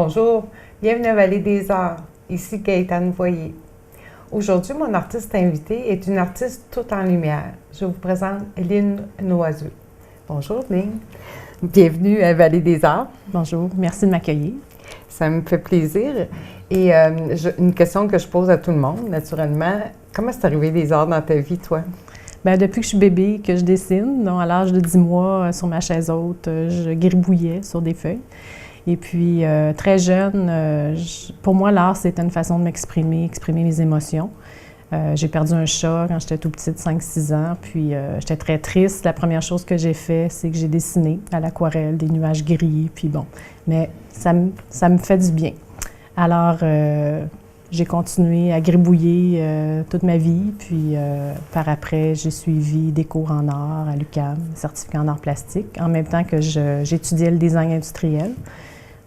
Bonjour, bienvenue à Vallée des Arts. Ici Gaëtane Voyer. Aujourd'hui, mon artiste invitée est une artiste toute en lumière. Je vous présente Lynn Noiseux. Bonjour Lynn, bienvenue à Vallée des Arts. Bonjour, merci de m'accueillir. Ça me fait plaisir. Et une question que je pose à tout le monde, naturellement, comment c'est arrivé les arts dans ta vie, toi? Bien, depuis que je suis bébé, que je dessine, donc à l'âge de 10 mois, sur ma chaise haute, je gribouillais sur des feuilles. Et puis, très jeune, pour moi, l'art, c'était une façon de m'exprimer, exprimer mes émotions. J'ai perdu un chat quand j'étais tout petite, 5-6 ans, puis j'étais très triste. La première chose que j'ai fait, c'est que j'ai dessiné à l'aquarelle des nuages gris, puis bon. Mais ça me fait du bien. Alors, j'ai continué à gribouiller toute ma vie, puis par après, j'ai suivi des cours en art à l'UQAM, certificat en art plastique, en même temps que j'étudiais le design industriel.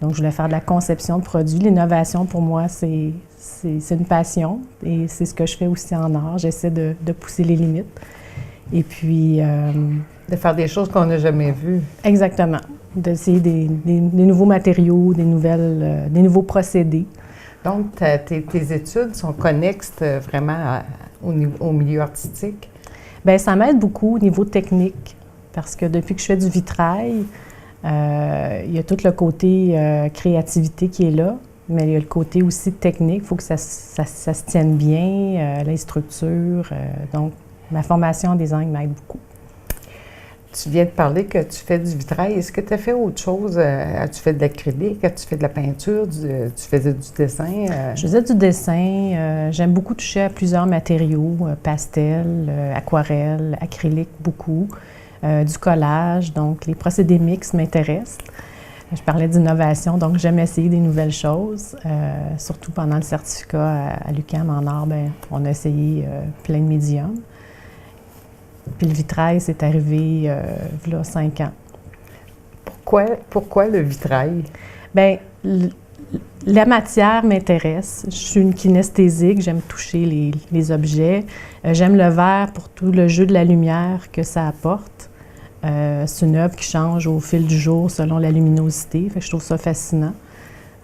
Donc, je voulais faire de la conception de produits. L'innovation, pour moi, c'est une passion et c'est ce que je fais aussi en art. J'essaie de pousser les limites. Et puis... de faire des choses qu'on n'a jamais vues. Exactement. D'essayer des nouveaux matériaux, des nouveaux procédés. Donc, tes études sont connexes vraiment au milieu artistique? Bien, ça m'aide beaucoup au niveau technique parce que depuis que je fais du vitrail, il y a tout le côté créativité qui est là, mais il y a le côté aussi technique. Il faut que ça se tienne bien, les structures. Donc, ma formation en design m'aide beaucoup. Tu viens de parler que tu fais du vitrail. Est-ce que tu as fait autre chose? As-tu fait de l'acrylique? As-tu fait de la peinture? Tu faisais du dessin? Je faisais du dessin. J'aime beaucoup toucher à plusieurs matériaux, pastel, aquarelle, acrylique, beaucoup. Du collage, donc les procédés mixtes m'intéressent. Je parlais d'innovation, donc j'aime essayer des nouvelles choses. Surtout pendant le certificat à l'UQAM en art, bien, on a essayé plein de médiums. Puis le vitrail, c'est arrivé il y a 5 ans. Pourquoi le vitrail? Bien, la matière m'intéresse. Je suis une kinesthésique, j'aime toucher les objets. J'aime le verre pour tout le jeu de la lumière que ça apporte. C'est une œuvre qui change au fil du jour selon la luminosité. Fait que je trouve ça fascinant.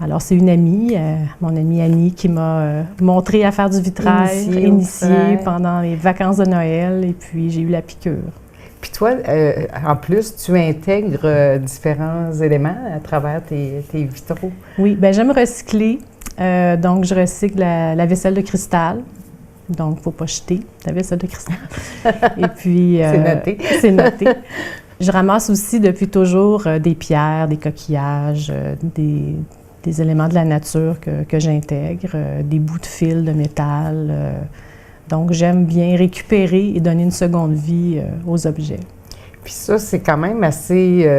Alors, c'est une amie, mon amie Annie, qui m'a montré à faire du vitrail, initiée pendant les vacances de Noël, et puis j'ai eu la piqûre. Puis toi, en plus, tu intègres différents éléments à travers tes vitraux. Oui, bien j'aime recycler. Donc, je recycle la vaisselle de cristal. Donc, il ne faut pas jeter la vaisselle de cristal. Et puis... c'est noté. C'est noté. Je ramasse aussi depuis toujours des pierres, des coquillages, des éléments de la nature que j'intègre, des bouts de fil de métal. Donc, j'aime bien récupérer et donner une seconde vie aux objets. Puis ça, c'est quand même assez...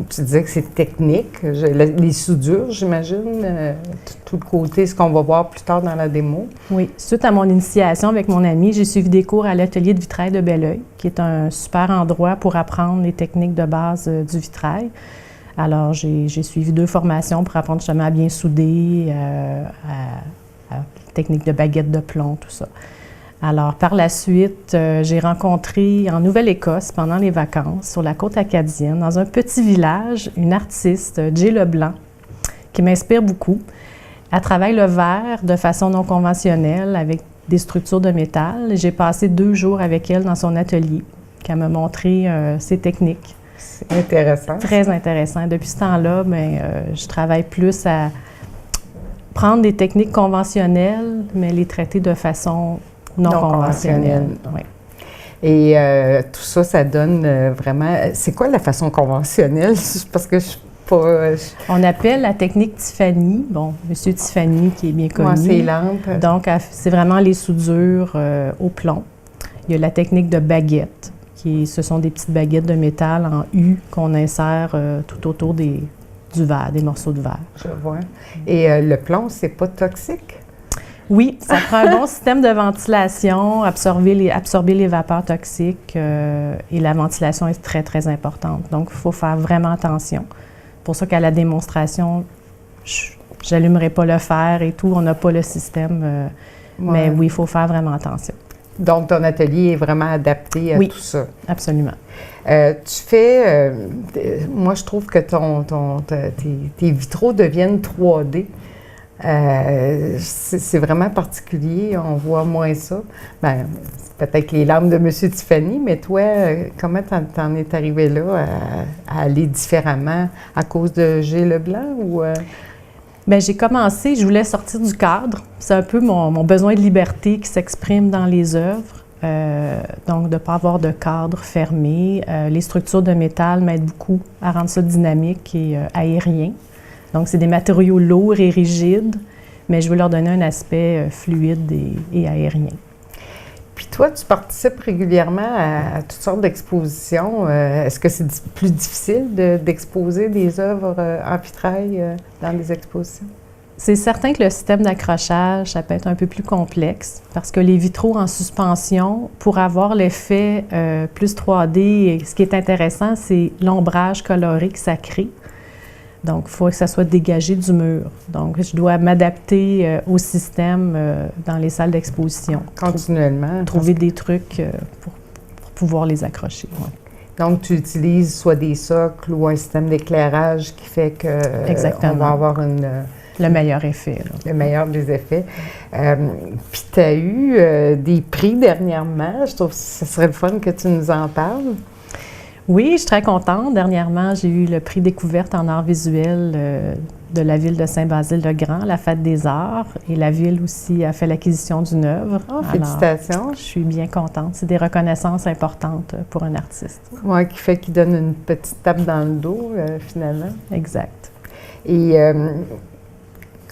tu disais que c'est technique. Les soudures, j'imagine, tout le côté, ce qu'on va voir plus tard dans la démo. Oui. Suite à mon initiation avec mon ami, j'ai suivi des cours à l'atelier de vitrail de Belleuil, qui est un super endroit pour apprendre les techniques de base du vitrail. Alors, j'ai suivi 2 formations pour apprendre justement à bien souder, à techniques de baguette de plomb, tout ça. Alors, par la suite, j'ai rencontré en Nouvelle-Écosse, pendant les vacances, sur la côte acadienne, dans un petit village, une artiste, Jay Leblanc, qui m'inspire beaucoup. Elle travaille le verre de façon non conventionnelle, avec des structures de métal. J'ai passé 2 jours avec elle dans son atelier, qui m'a montré ses techniques. C'est intéressant. Très intéressant. Depuis ce temps-là, je travaille plus à prendre des techniques conventionnelles, mais les traiter de façon non conventionnelle. Oui. Et tout ça, ça donne vraiment... C'est quoi la façon conventionnelle? Parce que je suis pas... On appelle la technique Tiffany. Bon, Monsieur Tiffany, qui est bien connu. Ouais, c'est lampes. Donc, c'est vraiment les soudures au plomb. Il y a la technique de baguette, ce sont des petites baguettes de métal en U qu'on insère tout autour du verre, des morceaux de verre. Je vois. Et le plomb, c'est pas toxique? Oui, ça prend un bon système de ventilation, absorber les vapeurs toxiques et la ventilation est très, très importante. Donc, il faut faire vraiment attention. C'est pour ça qu'à la démonstration, je n'allumerai pas le fer et tout, on n'a pas le système. Mais oui, il faut faire vraiment attention. Donc, ton atelier est vraiment adapté à Oui, tout ça. absolument. Tu fais, moi je trouve que tes vitraux deviennent 3D. C'est vraiment particulier, on voit moins ça. Ben, c'est peut-être les lampes de M. Tiffany, mais toi, comment t'en es arrivé là à aller différemment à cause de G. Leblanc ou... Bien, j'ai commencé, je voulais sortir du cadre. C'est un peu mon besoin de liberté qui s'exprime dans les œuvres. Donc, de ne pas avoir de cadre fermé. Les structures de métal m'aident beaucoup à rendre ça dynamique et aérien. Donc, c'est des matériaux lourds et rigides, mais je veux leur donner un aspect fluide et aérien. Puis toi, tu participes régulièrement à toutes sortes d'expositions. Est-ce que c'est plus difficile d'exposer des œuvres en vitrail dans des expositions? C'est certain que le système d'accrochage, ça peut être un peu plus complexe parce que les vitraux en suspension, pour avoir l'effet plus 3D, et ce qui est intéressant, c'est l'ombrage coloré que ça crée. Donc, il faut que ça soit dégagé du mur. Donc, je dois m'adapter au système dans les salles d'exposition. Continuellement. Trouver des trucs pour pouvoir les accrocher. Ouais. Donc, tu utilises soit des socles ou un système d'éclairage qui fait que on va avoir le meilleur effet. Là. Le meilleur des effets. Puis, tu as eu des prix dernièrement. Je trouve que ce serait le fun que tu nous en parles. Oui, je suis très contente. Dernièrement, j'ai eu le prix découverte en arts visuels de la ville de Saint-Basile-le-Grand, la Fête des Arts. Et la ville aussi a fait l'acquisition d'une œuvre. Oh, félicitations! Alors, je suis bien contente. C'est des reconnaissances importantes pour un artiste. Oui, qui donne une petite tape dans le dos, finalement. Exact. Et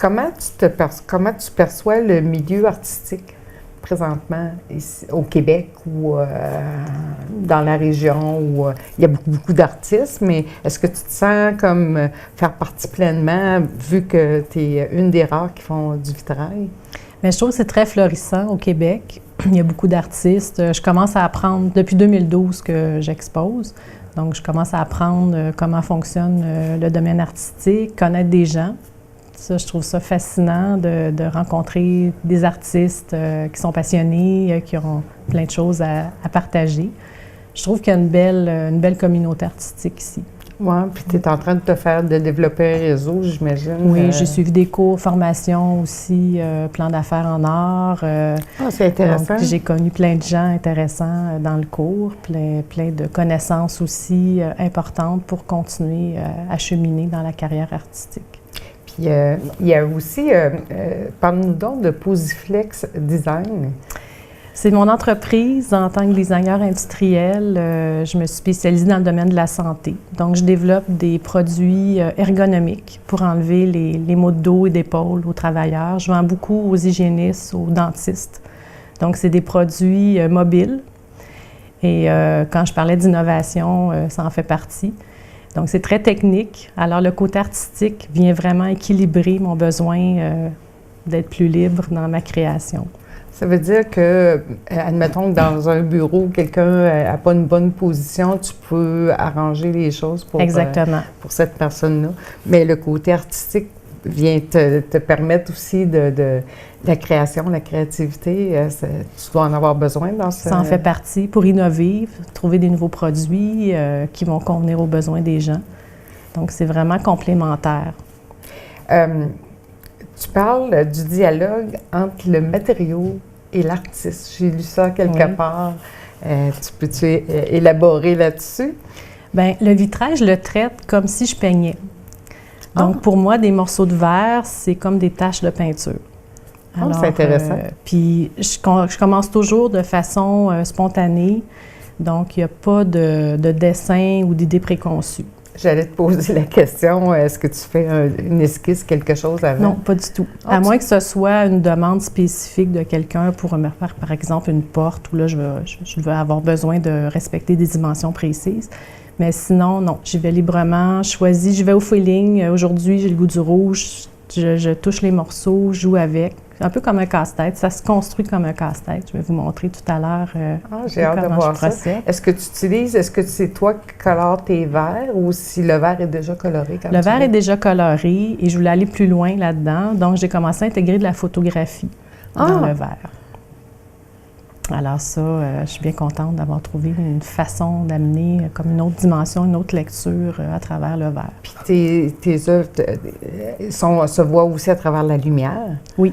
comment tu perçois le milieu artistique présentement ici, au Québec ou dans la région où il y a beaucoup d'artistes, mais est-ce que tu te sens comme faire partie pleinement vu que tu es une des rares qui font du vitrail? Bien, je trouve que c'est très florissant au Québec. Il y a beaucoup d'artistes. Je commence à apprendre depuis 2012 que j'expose. Donc, je commence à apprendre comment fonctionne le domaine artistique, connaître des gens. Ça, je trouve ça fascinant de rencontrer des artistes qui sont passionnés, qui ont plein de choses à partager. Je trouve qu'il y a une belle communauté artistique ici. Oui, puis tu es en train de développer un réseau, j'imagine. Oui, j'ai suivi des cours, formations aussi, plan d'affaires en art. C'est intéressant. Donc, j'ai connu plein de gens intéressants dans le cours, plein de connaissances aussi importantes pour continuer à cheminer dans la carrière artistique. Puis, il y a aussi, parle-nous donc de Posiflex Design. C'est mon entreprise en tant que designer industriel. Je me suis spécialisée dans le domaine de la santé. Donc, je développe des produits ergonomiques pour enlever les maux de dos et d'épaule aux travailleurs. Je vends beaucoup aux hygiénistes, aux dentistes. Donc, c'est des produits mobiles. Et quand je parlais d'innovation, ça en fait partie. Donc, c'est très technique. Alors, le côté artistique vient vraiment équilibrer mon besoin d'être plus libre dans ma création. Ça veut dire que, admettons que dans un bureau, quelqu'un n'a pas une bonne position, tu peux arranger les choses pour cette personne-là. Mais le côté artistique vient te permettre aussi de la création, la créativité. Tu dois en avoir besoin dans ce... Ça en fait partie pour innover, trouver des nouveaux produits qui vont convenir aux besoins des gens. Donc, c'est vraiment complémentaire. Tu parles du dialogue entre le matériau et l'artiste. J'ai lu ça quelque part. Peux-tu élaborer là-dessus? Bien, le vitrail, je le traite comme si je peignais. Donc, pour moi, des morceaux de verre, c'est comme des taches de peinture. Alors, c'est intéressant. Puis, je commence toujours de façon spontanée. Donc, il n'y a pas de dessin ou d'idée préconçue. J'allais te poser la question, est-ce que tu fais une esquisse, quelque chose avant? Non, pas du tout. À moins que ce soit une demande spécifique de quelqu'un pour me faire, par exemple, une porte où là, je vais avoir besoin de respecter des dimensions précises. Mais sinon, non, j'y vais librement, je choisis, je vais au feeling. Aujourd'hui, j'ai le goût du rouge, je touche les morceaux, je joue avec. Un peu comme un casse-tête. Ça se construit comme un casse-tête. Je vais vous montrer tout à l'heure j'ai hâte de voir ça. Est-ce que c'est toi qui colores tes verres ou si le verre est déjà coloré? Le verre est déjà coloré et je voulais aller plus loin là-dedans. Donc, j'ai commencé à intégrer de la photographie dans le verre. Alors ça, je suis bien contente d'avoir trouvé une façon d'amener comme une autre dimension, une autre lecture à travers le verre. Puis tes œuvres se voient aussi à travers la lumière. Oui,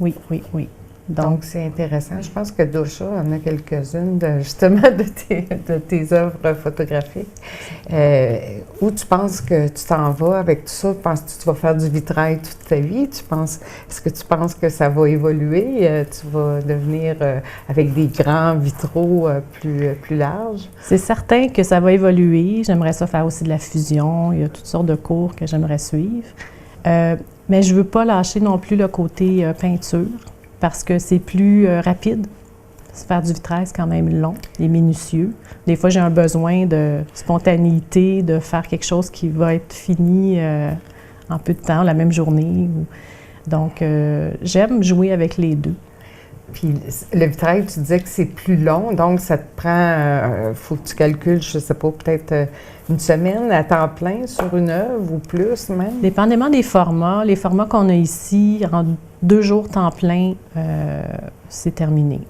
oui, oui, oui. Donc, c'est intéressant. Je pense que Dosha en a quelques-unes, justement, de tes œuvres photographiques. Où tu penses que tu t'en vas avec tout ça? Penses-tu que tu vas faire du vitrail toute ta vie? Est-ce que tu penses que ça va évoluer? Tu vas devenir avec des grands vitraux plus larges? C'est certain que ça va évoluer. J'aimerais ça faire aussi de la fusion. Il y a toutes sortes de cours que j'aimerais suivre. Mais je ne veux pas lâcher non plus le côté peinture, parce que c'est plus rapide. Faire du vitrail, c'est quand même long et minutieux. Des fois, j'ai un besoin de spontanéité, de faire quelque chose qui va être fini en peu de temps, la même journée. Donc, j'aime jouer avec les deux. Puis le vitrail, tu disais que c'est plus long, donc ça te prend, faut que tu calcules, je ne sais pas, peut-être une semaine à temps plein sur une œuvre ou plus même? Dépendamment des formats. Les formats qu'on a ici, en 2 jours temps plein, c'est terminé.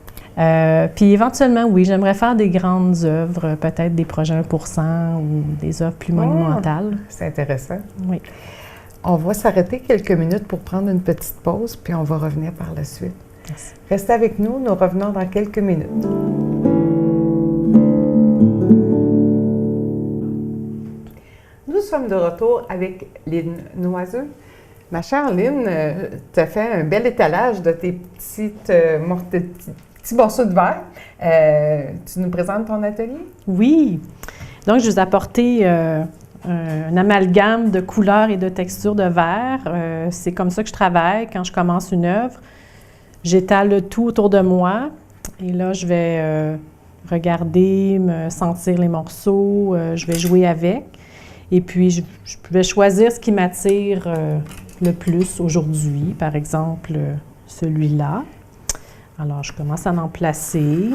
Puis éventuellement, oui, j'aimerais faire des grandes œuvres, peut-être des projets 1% ou des œuvres plus monumentales. C'est intéressant. Oui. On va s'arrêter quelques minutes pour prendre une petite pause, puis on va revenir par la suite. Merci. Restez avec nous, nous revenons dans quelques minutes. Nous sommes de retour avec Lynn Noiseux. Ma chère Lynn, tu as fait un bel étalage de tes petits morceaux de verre. Tu nous présentes ton atelier? Oui. Donc, je vous ai apporté un amalgame de couleurs et de textures de verre. C'est comme ça que je travaille quand je commence une œuvre. J'étale le tout autour de moi et là, je vais regarder, me sentir les morceaux, je vais jouer avec. Et puis, je vais choisir ce qui m'attire le plus aujourd'hui. Par exemple, celui-là. Alors, je commence à en placer.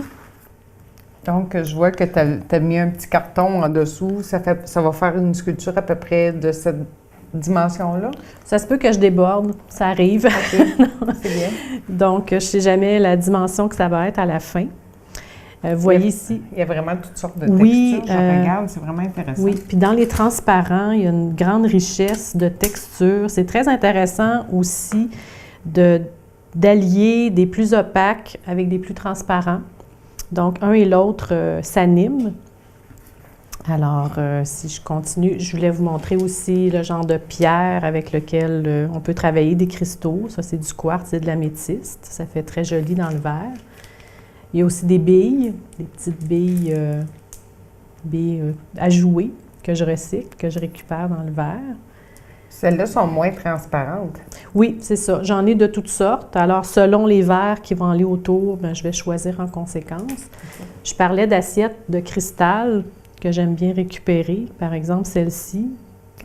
Donc, je vois que tu as mis un petit carton en dessous. Ça va faire une sculpture à peu près de cette dimension-là? Ça se peut que je déborde, ça arrive. OK, c'est bien. Donc, je ne sais jamais la dimension que ça va être à la fin. Vous voyez ici. Il y a vraiment toutes sortes de textures. Je regarde, c'est vraiment intéressant. Oui, puis dans les transparents, il y a une grande richesse de textures. C'est très intéressant aussi d'allier des plus opaques avec des plus transparents. Donc, un et l'autre s'animent. Alors, si je continue, je voulais vous montrer aussi le genre de pierre avec lequel on peut travailler des cristaux. Ça, c'est du quartz et de l'améthyste. Ça fait très joli dans le verre. Il y a aussi des billes, des petites billes à jouer que je recycle, que je récupère dans le verre. Celles-là sont moins transparentes. Oui, c'est ça. J'en ai de toutes sortes. Alors, selon les verres qui vont aller autour, bien, je vais choisir en conséquence. Okay. Je parlais d'assiettes de cristal que j'aime bien récupérer. Par exemple, celle-ci.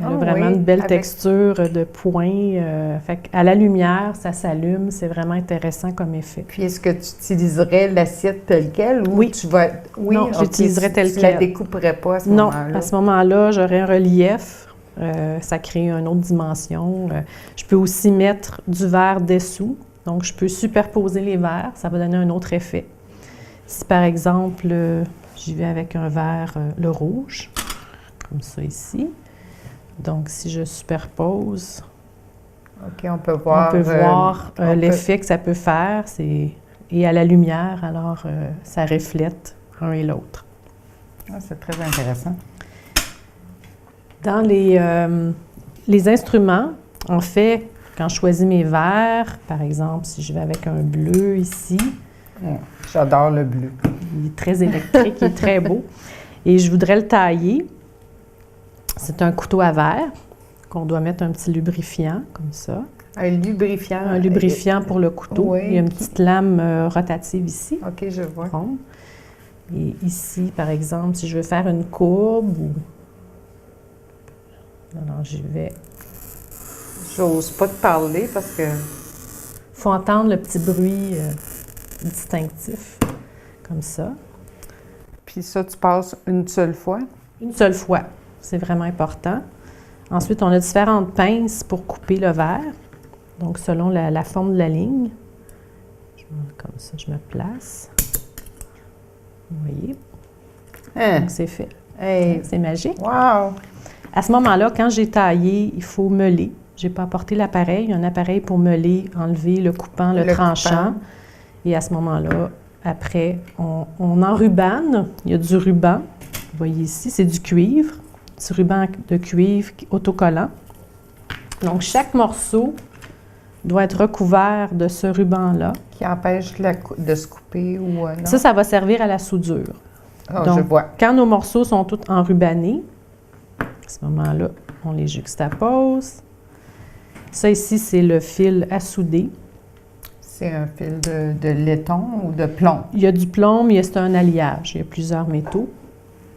Elle a vraiment une belle texture de point. Fait à la lumière, ça s'allume. C'est vraiment intéressant comme effet. Puis, est-ce que tu utiliserais l'assiette telle quelle? Ou oui. Tu vas... Oui, non, j'utiliserais telle quelle. Tu ne la découperais pas à ce moment-là? Non, à ce moment-là, j'aurais un relief. Ça crée une autre dimension. Je peux aussi mettre du verre dessous. Donc, je peux superposer les verres. Ça va donner un autre effet. Si, par exemple, j'y vais avec un verre, le rouge, comme ça ici. Donc, si je superpose, OK, on peut voir, l'effet que ça peut faire. Et à la lumière, alors, ça reflète un et l'autre. Ah, c'est très intéressant. Dans les instruments, en fait, quand je choisis mes verres, par exemple, si je vais avec un bleu ici. J'adore le bleu. Il est très électrique, il est très beau. Et je voudrais le tailler. C'est un couteau à verre qu'on doit mettre un petit lubrifiant, comme ça. Un lubrifiant? Un lubrifiant pour le couteau. Oui. Il y a une petite lame rotative ici. OK, je vois. Et ici, par exemple, si je veux faire une courbe ou... Alors, j'y vais. J'ose pas te parler parce que... Il faut entendre le petit bruit distinctif, comme ça. Puis ça, tu passes une seule fois? Une seule fois. C'est vraiment important. Ensuite, on a différentes pinces pour couper le verre. Donc, selon la forme de la ligne. Comme ça, je me place. Vous voyez? Hein? Donc, c'est fait. Hey! C'est magique. Wow! À ce moment-là, quand j'ai taillé, il faut meuler. Je n'ai pas apporté l'appareil. Il y a un appareil pour meuler, enlever le coupant, le tranchant. coupant. Et à ce moment-là, après, on enrubane. Il y a du ruban. Vous voyez ici, c'est du cuivre. Du ruban de cuivre autocollant. Donc, chaque morceau doit être recouvert de ce ruban-là. Qui empêche de se couper ou non? Ça va servir à la soudure. Oh, Donc, je vois. quand nos morceaux sont tous enrubanés, à ce moment-là, on les juxtapose. Ça ici, c'est le fil à souder. C'est un fil de laiton ou de plomb? Il y a du plomb, mais c'est un alliage. Il y a plusieurs métaux.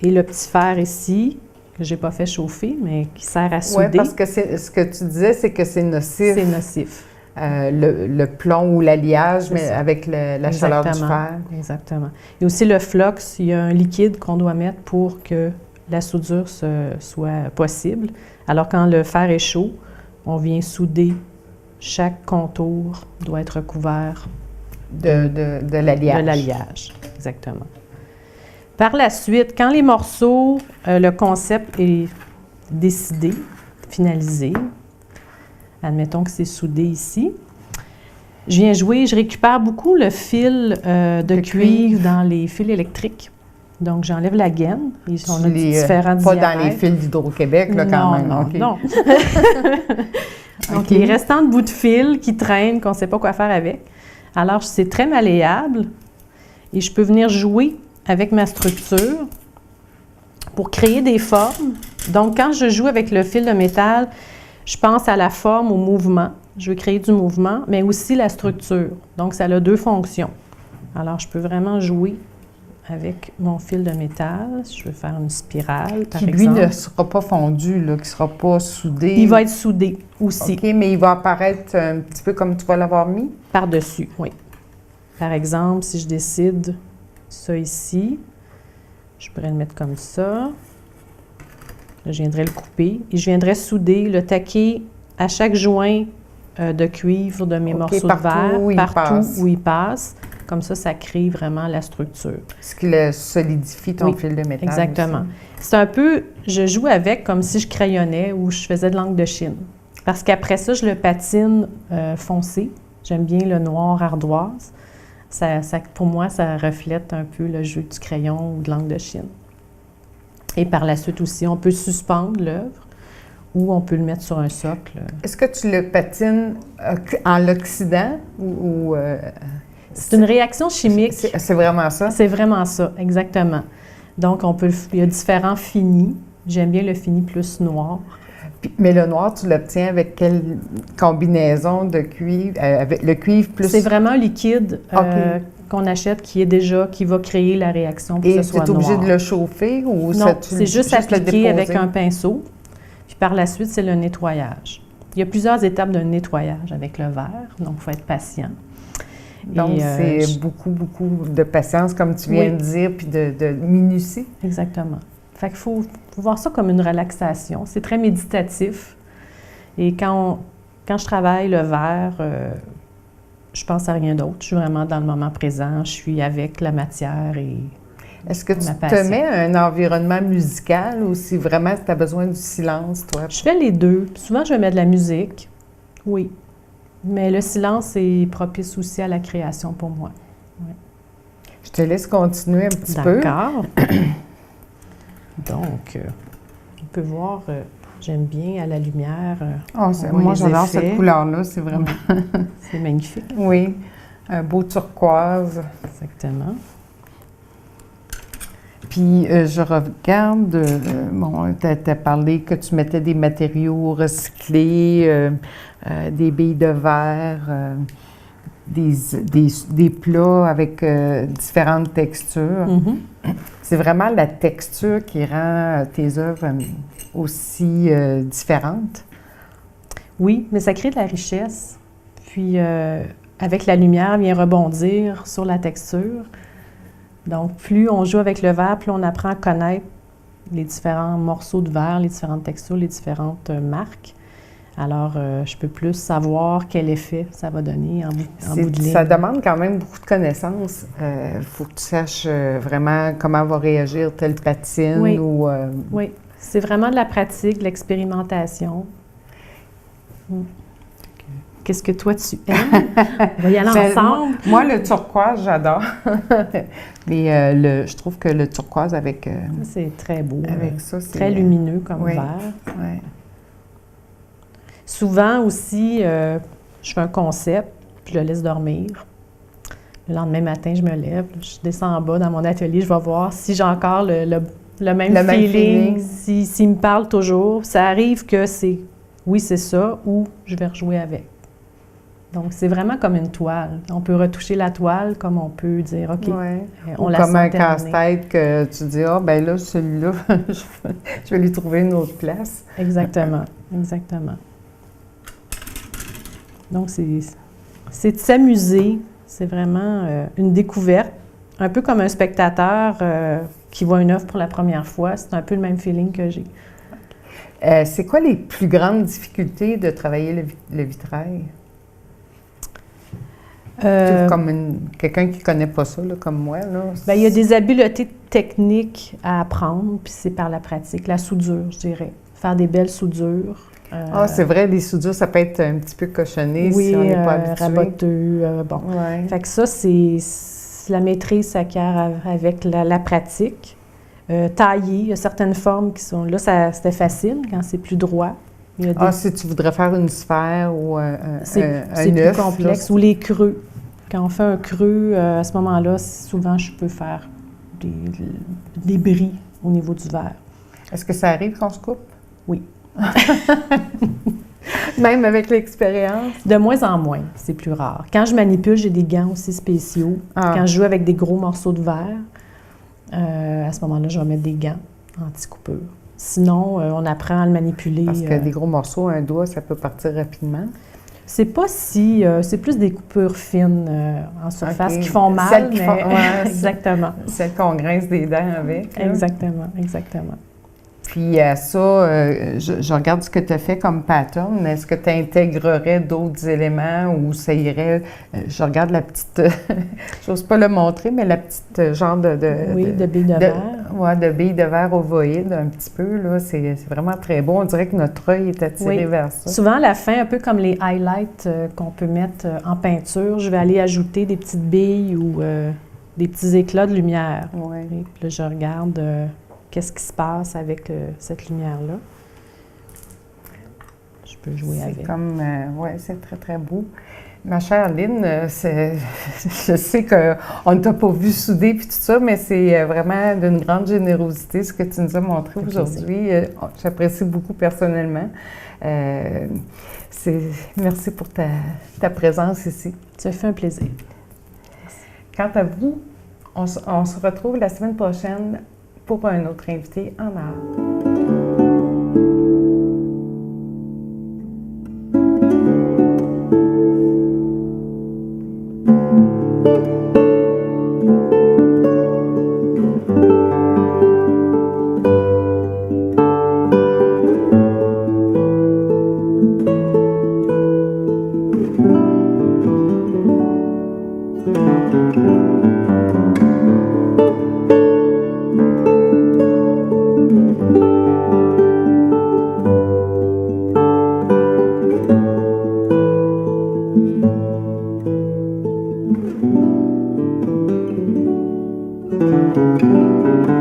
Et le petit fer ici, que je n'ai pas fait chauffer, mais qui sert à souder. Oui, parce que ce que tu disais, c'est que c'est nocif. C'est nocif. Le plomb ou l'alliage, mais ça. avec la chaleur du fer. Exactement. Et aussi le flox, il y a un liquide qu'on doit mettre pour que la soudure soit possible. Alors quand le fer est chaud, on vient souder. Chaque contour doit être recouvert De l'alliage. de l'alliage. Exactement. Par la suite, quand les morceaux, le concept est décidé, finalisé, admettons que c'est soudé ici, je viens jouer, je récupère beaucoup le fil de cuivre dans les fils électriques. Donc, j'enlève la gaine. On a différents pas diamètres. dans les fils d'Hydro-Québec, là, quand même. Non, Okay. non. Donc, Okay. les restants de bouts de fil qui traînent, qu'on ne sait pas quoi faire avec. Alors, c'est très malléable et je peux venir jouer avec ma structure pour créer des formes. Donc, quand je joue avec le fil de métal, je pense à la forme, au mouvement. Je veux créer du mouvement, mais aussi la structure. Donc, ça a deux fonctions. Alors, je peux vraiment jouer avec mon fil de métal. Je veux faire une spirale, par exemple. Qui, lui, ne sera pas fondu, là, qui ne sera pas soudé. Il va être soudé aussi. OK, mais il va apparaître un petit peu comme tu vas l'avoir mis? Par-dessus, oui. Par exemple, si je décide ça ici, je pourrais le mettre comme ça. Là, je viendrais le couper et je viendrais souder, le taquer à chaque joint de cuivre de mes morceaux de verre, partout où il passe. Comme ça, ça crée vraiment la structure. Ce qui le solidifie ton fil de métal. Exactement. Aussi. C'est un peu, je joue avec comme si je crayonnais ou je faisais de l'encre de Chine. Parce qu'après ça, je le patine foncé. J'aime bien le noir ardoise. Pour moi, ça reflète un peu le jeu du crayon ou de l'encre de Chine. Et par la suite aussi, on peut suspendre l'œuvre ou on peut le mettre sur un socle. Est-ce que tu le patines en l'oxydant ou c'est une réaction chimique. C'est vraiment ça? C'est vraiment ça, exactement. Donc, il y a différents finis. J'aime bien le fini plus noir. Mais le noir, tu l'obtiens avec quelle combinaison de cuivre? Avec le cuivre plus... C'est vraiment un liquide qu'on achète qui va créer la réaction pour que ce soit noir. Et tu es obligé de le chauffer ou non, c'est juste appliqué avec un pinceau. Puis par la suite, c'est le nettoyage. Il y a plusieurs étapes d'un nettoyage avec le verre, donc il faut être patient. Donc, c'est beaucoup de patience, comme tu viens de dire, puis de minutie. Exactement. Fait qu'il faut voir ça comme une relaxation. C'est très méditatif. Et quand je travaille le verre, je pense à rien d'autre. Je suis vraiment dans le moment présent. Je suis avec la matière et est-ce que tu te mets un environnement musical ou si vraiment tu as besoin du silence, toi? Je fais les deux. Souvent, je mets de la musique. Oui. Mais le silence est propice aussi à la création pour moi. Oui. Je te laisse continuer un petit peu. D'accord. Donc, on peut voir, j'aime bien à la lumière. Moi, j'adore cette couleur-là, c'est vraiment... C'est magnifique. Oui, un beau turquoise. Exactement. Puis, je regarde, tu as parlé que tu mettais des matériaux recyclés, des billes de verre, des plats avec différentes textures. Mm-hmm. C'est vraiment la texture qui rend tes œuvres aussi différentes? Oui, mais ça crée de la richesse. Puis, avec la lumière, vient rebondir sur la texture. Donc, plus on joue avec le verre, plus on apprend à connaître les différents morceaux de verre, les différentes textures, les différentes marques. Alors, je peux plus savoir quel effet ça va donner en bout de ligne. Ça demande quand même beaucoup de connaissances. Il faut que tu saches vraiment comment va réagir telle patine. Oui. Ou, Oui, c'est vraiment de la pratique, de l'expérimentation. Qu'est-ce que toi, tu aimes? On va y aller ensemble. Moi, le turquoise, j'adore. Mais je trouve que le turquoise avec... c'est très beau. Avec ça, c'est... Très lumineux comme vert. Oui. Souvent aussi, je fais un concept, puis je le laisse dormir. Le lendemain matin, je me lève, je descends en bas dans mon atelier, je vais voir si j'ai encore le même feeling, s'il me parle toujours. Ça arrive que oui, c'est ça, ou je vais rejouer avec. Donc, c'est vraiment comme une toile. On peut retoucher la toile comme on peut dire, OK, on la sent comme un terminée. casse-tête que tu dis, ben là, celui-là, je vais lui trouver une autre place. Exactement, exactement. Donc, c'est de s'amuser. C'est vraiment une découverte. Un peu comme un spectateur qui voit une œuvre pour la première fois. C'est un peu le même feeling que j'ai. C'est quoi les plus grandes difficultés de travailler le vitrail? Comme quelqu'un qui ne connaît pas ça, là, comme moi. Bien, il y a des habiletés techniques à apprendre, puis c'est par la pratique. La soudure, je dirais. Faire des belles soudures. C'est vrai, les soudures, ça peut être un petit peu cochonné si on n'est pas habitué. Raboteux, bon. Ouais. Fait que ça, c'est la maîtrise s'acquiert avec la pratique. Tailler, il y a certaines formes qui sont... Là, c'était facile quand c'est plus droit. Si tu voudrais faire une sphère ou un c'est œuf, plus complexe. Ou les creux. Quand on fait un creux, à ce moment-là, souvent, je peux faire des bris au niveau du verre. Est-ce que ça arrive qu'on se coupe? Oui. Même avec l'expérience? De moins en moins, c'est plus rare. Quand je manipule, j'ai des gants aussi spéciaux. Quand je joue avec des gros morceaux de verre, à ce moment-là, je vais mettre des gants anti-coupure. Sinon, on apprend à le manipuler. Parce que des gros morceaux, un doigt, ça peut partir rapidement. C'est pas si... c'est plus des coupures fines en surface qui font mal, celles qui font, exactement. Celles qu'on grince des dents avec. Là. Exactement, exactement. Puis je regarde ce que tu as fait comme pattern, mais est-ce que tu intégrerais d'autres éléments ou ça irait... je regarde la petite... j'ose pas le montrer, mais la petite genre de billes de verre. Oui, de billes de verre ovoïdes un petit peu, là. C'est vraiment très beau. On dirait que notre œil est attiré vers ça. Souvent, à la fin, un peu comme les highlights qu'on peut mettre en peinture, je vais aller ajouter des petites billes ou des petits éclats de lumière. Oui. Et puis là, je regarde... qu'est-ce qui se passe avec cette lumière-là? Je peux jouer avec. C'est très, très beau. Ma chère Lynn, je sais qu'on ne t'a pas vu souder puis tout ça, mais c'est vraiment d'une grande générosité ce que tu nous as montré aujourd'hui. J'apprécie beaucoup personnellement. Merci pour ta présence ici. Ça fait un plaisir. Quant à vous, on se retrouve la semaine prochaine pour un autre invité en art.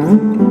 Thank you.